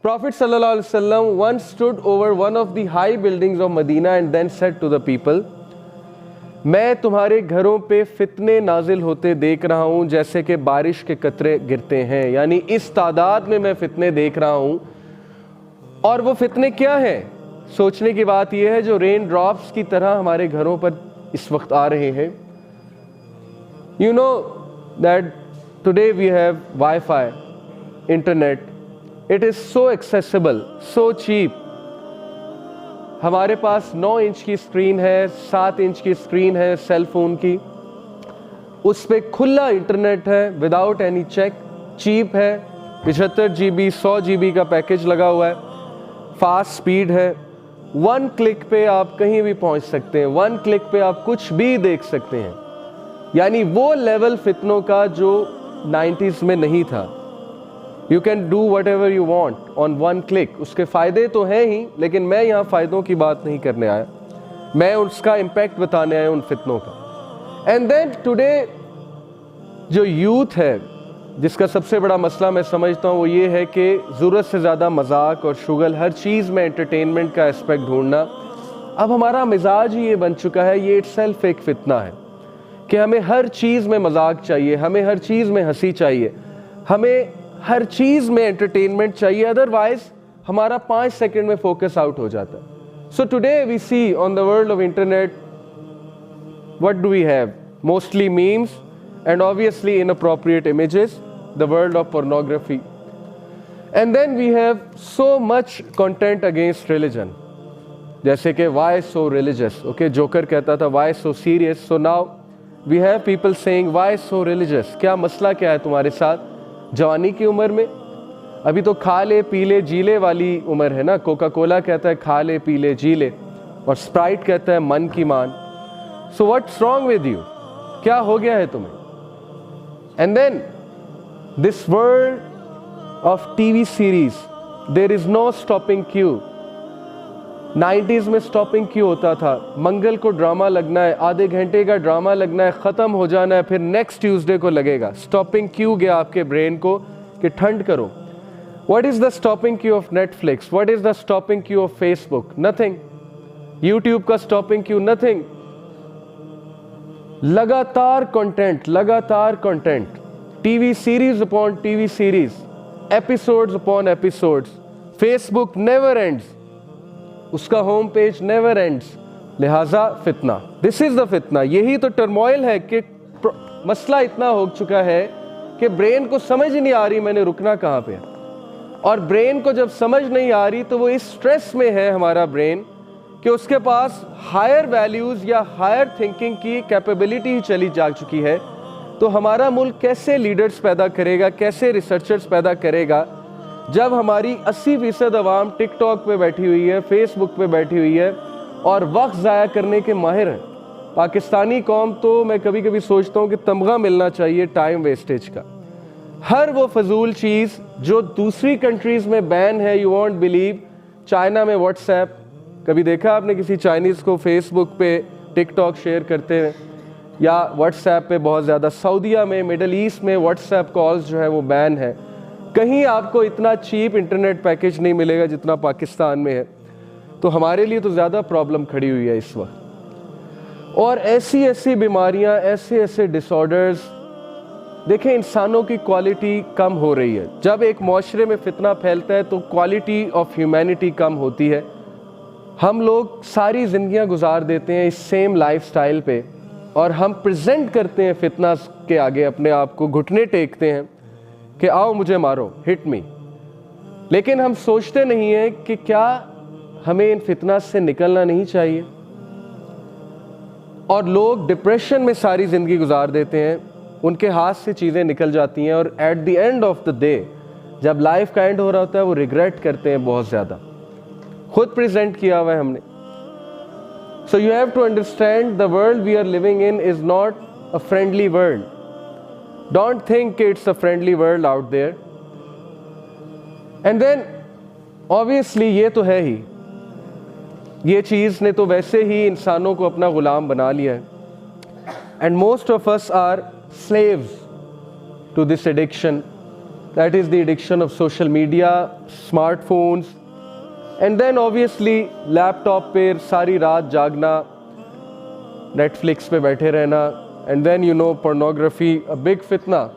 Prophet sallallahu alaihi wasallam once stood over one of the high buildings of Medina and then said to the people, मैं तुम्हारे घरों पे फितने नाजिल होते देख रहा हूँ जैसे कि बारिश के कतरे गिरते हैं, यानी इस तादाद में मैं फितने देख रहा हूँ। और वो फितने क्या हैं? सोचने की बात यह है जो रेन ड्रॉप्स की तरह हमारे घरों पर इस वक्त आ रहे हैं। You know that today we have Wi-Fi, internet. It is so accessible, so cheap. हमारे पास 9 इंच की स्क्रीन है, 7 इंच की स्क्रीन है सेल फोन की, उस पर खुला इंटरनेट है विदाउट एनी चेक, चीप है, 75 GB 100 GB का पैकेज लगा हुआ है, फास्ट स्पीड है, 1 क्लिक पे आप कहीं भी पहुंच सकते हैं, 1 क्लिक पे आप कुछ भी देख सकते हैं। यानी वो लेवल फितनों का जो 90s में नहीं था। You can do whatever you want on 1 click। उसके फ़ायदे तो हैं ही, लेकिन मैं यहाँ फ़ायदों की बात नहीं करने आया, मैं उसका इम्पैक्ट बताने आया उन फितनों का। एंड देन टुडे जो यूथ है जिसका सबसे बड़ा मसला मैं समझता हूँ वो ये है कि ज़रूरत से ज़्यादा मजाक और शुगल, हर चीज़ में एंटरटेनमेंट का एस्पेक्ट ढूंढना। अब हमारा मिजाज ही ये बन चुका है, ये इटसेल्फ एक फितना है कि हमें हर चीज़ में मजाक चाहिए, हमें हर चीज़ में हंसी चाहिए, हमें हर चीज़ में एंटरटेनमेंट चाहिए, अदरवाइज हमारा 5 सेकंड में फोकस आउट हो जाता है। So today we see on the world of internet what do we have? Mostly memes and obviously inappropriate images, the world of pornography, and then we have so much content against religion, जैसे कि why so religious, okay, joker कहता था why so serious, so now we have people saying why so religious, क्या मसला क्या है तुम्हारे साथ? जवानी की उम्र में अभी तो खा ले पी ले जी ले वाली उम्र है ना। कोका कोला कहता है खा ले पी ले जी ले, और स्प्राइट कहता है मन की मान। So what's wrong with you? क्या हो गया है तुम्हें? And then this world of TV series, there is no stopping queue. 90s में स्टॉपिंग क्यू होता था, मंगल को ड्रामा लगना है, आधे घंटे का ड्रामा लगना है, ख़त्म हो जाना है, फिर नेक्स्ट ट्यूसडे को लगेगा। स्टॉपिंग क्यू गया आपके ब्रेन को कि ठंड करो। What is the stopping Q of Netflix? What is the stopping Q of Facebook? Nothing. YouTube का स्टॉपिंग क्यू? नथिंग। लगातार कंटेंट, लगातार content, TV series upon TV series, episodes upon episodes. Facebook never ends, उसका home page never ends, लिहाजा फितना। This is the फितना। यही तो turmoil है कि मसला इतना हो चुका है कि ब्रेन को समझ ही नहीं आ रही मैंने रुकना कहाँ पे। और ब्रेन को जब समझ नहीं आ रही तो वो इस स्ट्रेस में है हमारा ब्रेन कि उसके पास हायर वैल्यूज या हायर थिंकिंग की कैपेबिलिटी ही चली जा चुकी है। तो हमारा मुल्क कैसे लीडर्स पैदा करेगा, कैसे रिसर्चर्स पैदा करेगा जब हमारी 80% अवाम टिकटॉक पे बैठी हुई है, फेसबुक पे बैठी हुई है और वक्त ज़ाया करने के माहिर हैं। पाकिस्तानी कौम तो मैं कभी कभी सोचता हूँ कि तमगा मिलना चाहिए टाइम वेस्टेज का। हर वो फजूल चीज़ जो दूसरी कंट्रीज़ में बैन है, यू वॉन्ट बिलीव, चाइना में व्हाट्सएप, कभी देखा आपने किसी चाइनीज़ को फेसबुक पे टिकटॉक शेयर करते हैं या व्हाट्सएप पे बहुत ज़्यादा? सऊदीया में, मिडल ईस्ट में व्हाट्सएप कॉल्स जो है वो बैन है। कहीं आपको इतना चीप इंटरनेट पैकेज नहीं मिलेगा जितना पाकिस्तान में है। तो हमारे लिए तो ज़्यादा प्रॉब्लम खड़ी हुई है इस वक्त। और ऐसी ऐसी बीमारियां, ऐसे ऐसे डिसऑर्डर्स, देखें इंसानों की क्वालिटी कम हो रही है। जब एक माशरे में फितना फैलता है तो क्वालिटी ऑफ ह्यूमैनिटी कम होती है। हम लोग सारी ज़िंदगियां गुजार देते हैं इस सेम लाइफस्टाइल पे और हम प्रेजेंट करते हैं फितना के आगे अपने आप को, घुटने टेकते हैं कि आओ मुझे मारो, हिट मी। लेकिन हम सोचते नहीं हैं कि क्या हमें इन फितना से निकलना नहीं चाहिए। और लोग डिप्रेशन में सारी ज़िंदगी गुजार देते हैं, उनके हाथ से चीज़ें निकल जाती हैं और at the end of the day जब लाइफ का एंड हो रहा होता है वो रिग्रेट करते हैं बहुत ज़्यादा। खुद प्रेजेंट किया हुआ है हमने। So you have to understand the world we are living in is not a friendly world. Don't think it's a friendly world out there. And then obviously ये तो है ही, ये चीज़ ने तो वैसे ही इंसानों को अपना गुलाम बना लिया है। And most of us are slaves to this addiction, That is the addiction of social media, smartphones, and then obviously laptop पे सारी रात जागना, Netflix पे बैठे रहना, and then pornography, a big fitna.